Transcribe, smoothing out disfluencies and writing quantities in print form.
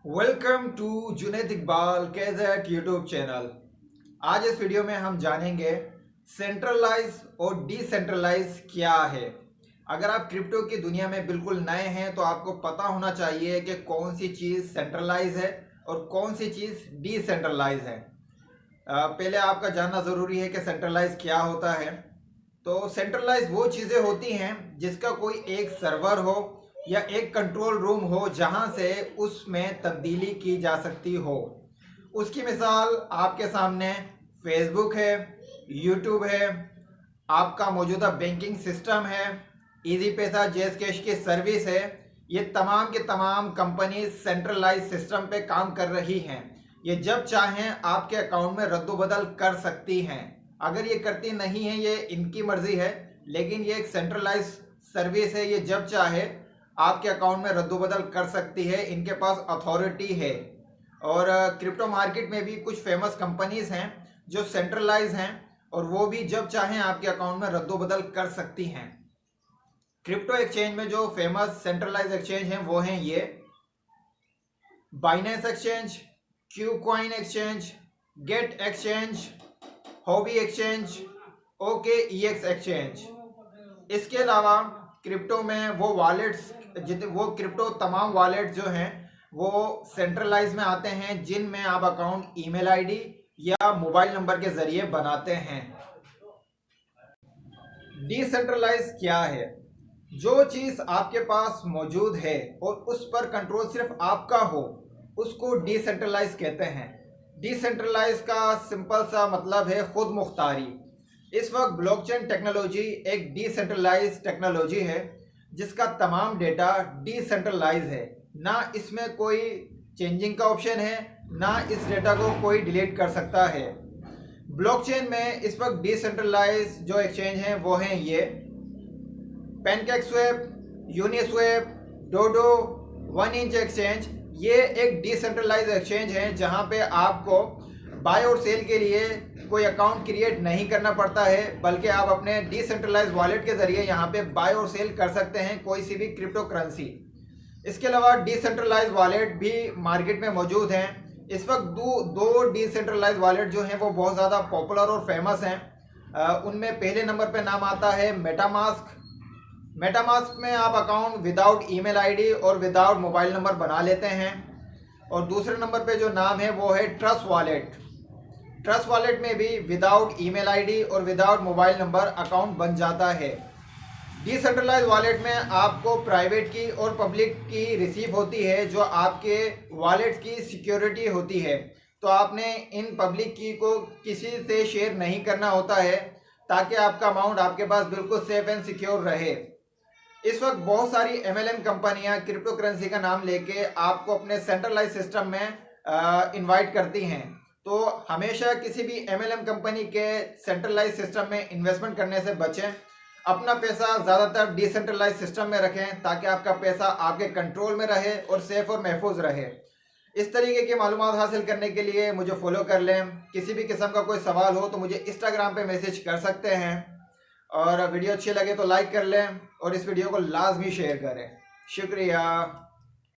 Welcome to Junaid Iqbal केजेट YouTube channel. आज इस वीडियो में हम जानेंगे सेंट्रलाइज और डिसेंट्रलाइज क्या है। अगर आप क्रिप्टो की दुनिया में बिल्कुल नए हैं तो आपको पता होना चाहिए कि कौन सी चीज़ सेंट्रलाइज है और कौन सी चीज़ डिसेंट्रलाइज है। पहले आपका जानना ज़रूरी है कि सेंट्रलाइज क्या होता है। तो सेंट्रलाइज वो चीज़ें होती हैं जिसका कोई एक सर्वर हो या एक कंट्रोल रूम हो जहां से उसमें तब्दीली की जा सकती हो। उसकी मिसाल आपके सामने फेसबुक है, यूट्यूब है, आपका मौजूदा बैंकिंग सिस्टम है, इजी पैसा, जैज़ कैश की सर्विस है। ये तमाम के तमाम कंपनी सेंट्रलाइज सिस्टम पे काम कर रही हैं। ये जब चाहें आपके अकाउंट में रद्दोबदल कर सकती हैं। अगर ये करती नहीं है ये इनकी मर्जी है, लेकिन ये एक सेंट्रलाइज सर्विस है। ये जब चाहे आपके अकाउंट में रद्दोबदल कर सकती है, इनके पास अथॉरिटी है। और क्रिप्टो मार्केट में भी कुछ फेमस कंपनीज हैं जो सेंट्रलाइज हैं और वो भी जब चाहें आपके अकाउंट में रद्दोबदल कर सकती हैं। क्रिप्टो एक्सचेंज में जो फेमस सेंट्रलाइज एक्सचेंज हैं वो हैं ये Binance exchange, KuCoin exchange, Gate exchange, Huobi exchange, OKEx exchange. इसके अलावा क्रिप्टो में वो क्रिप्टो तमाम वॉलेट जो हैं वो सेंट्रलाइज में आते हैं जिनमें आप अकाउंट ईमेल आईडी या मोबाइल नंबर के जरिए बनाते हैं। डिसेंट्रलाइज क्या है? जो चीज आपके पास मौजूद है और उस पर कंट्रोल सिर्फ आपका हो उसको डिसेंट्रलाइज कहते हैं। डिसेंट्रलाइज का सिंपल सा मतलब है खुद मुख्तारी। इस वक्त ब्लॉकचेन टेक्नोलॉजी एक डिसेंट्रलाइज टेक्नोलॉजी है जिसका तमाम डेटा डिसेंट्रलाइज है। ना इसमें कोई चेंजिंग का ऑप्शन है, ना इस डेटा को कोई डिलीट कर सकता है। ब्लॉकचेन में इस वक्त डिसेंट्रलाइज जो एक्सचेंज हैं वो हैं ये PancakeSwap, Uniswap, DODO, one inch exchange. ये एक डिसेंट्रलाइज एक्सचेंज है जहां पे आपको बाय और सेल के लिए कोई अकाउंट क्रिएट नहीं करना पड़ता है, बल्कि आप अपने डिसेंट्रलाइज वॉलेट के जरिए यहाँ पे बाय और सेल कर सकते हैं कोई सी भी क्रिप्टो करेंसी। इसके अलावा डिसेंट्रलाइज वॉलेट भी मार्केट में मौजूद हैं। इस वक्त दो डिसेंट्रलाइज वॉलेट जो हैं वो बहुत ज़्यादा पॉपुलर और फेमस हैं। उनमें पहले नंबर पर नाम आता है मेटामास्क। मेटामास्क में आप अकाउंट विदाउट ईमेल आईडी और विदाउट मोबाइल नंबर बना लेते हैं। और दूसरे नंबर पे जो नाम है वो है ट्रस्ट वॉलेट। ट्रस्ट वॉलेट में भी विदाउट ईमेल आईडी और विदाउट मोबाइल नंबर अकाउंट बन जाता है। डिसेंट्रलाइज वॉलेट में आपको प्राइवेट की और पब्लिक की रिसीव होती है जो आपके वॉलेट की सिक्योरिटी होती है। तो आपने इन पब्लिक की को किसी से शेयर नहीं करना होता है ताकि आपका अमाउंट आपके पास बिल्कुल सेफ एंड सिक्योर रहे। इस वक्त बहुत सारी एमएलएम कंपनियां क्रिप्टो करेंसी का नाम लेके आपको अपने सेंट्रलाइज सिस्टम में इनवाइट करती हैं। तो हमेशा किसी भी एमएलएम कंपनी के सेंट्रलाइज सिस्टम में इन्वेस्टमेंट करने से बचें। अपना पैसा ज़्यादातर डिसेंट्रलाइज सिस्टम में रखें ताकि आपका पैसा आपके कंट्रोल में रहे और सेफ और महफूज रहे। इस तरीके की मालूमात हासिल करने के लिए मुझे फॉलो कर लें। किसी भी किस्म का कोई सवाल हो तो मुझे इंस्टाग्राम पे मैसेज कर सकते हैं। और वीडियो अच्छी लगे तो लाइक कर लें और इस वीडियो को लाजमी शेयर करें। शुक्रिया।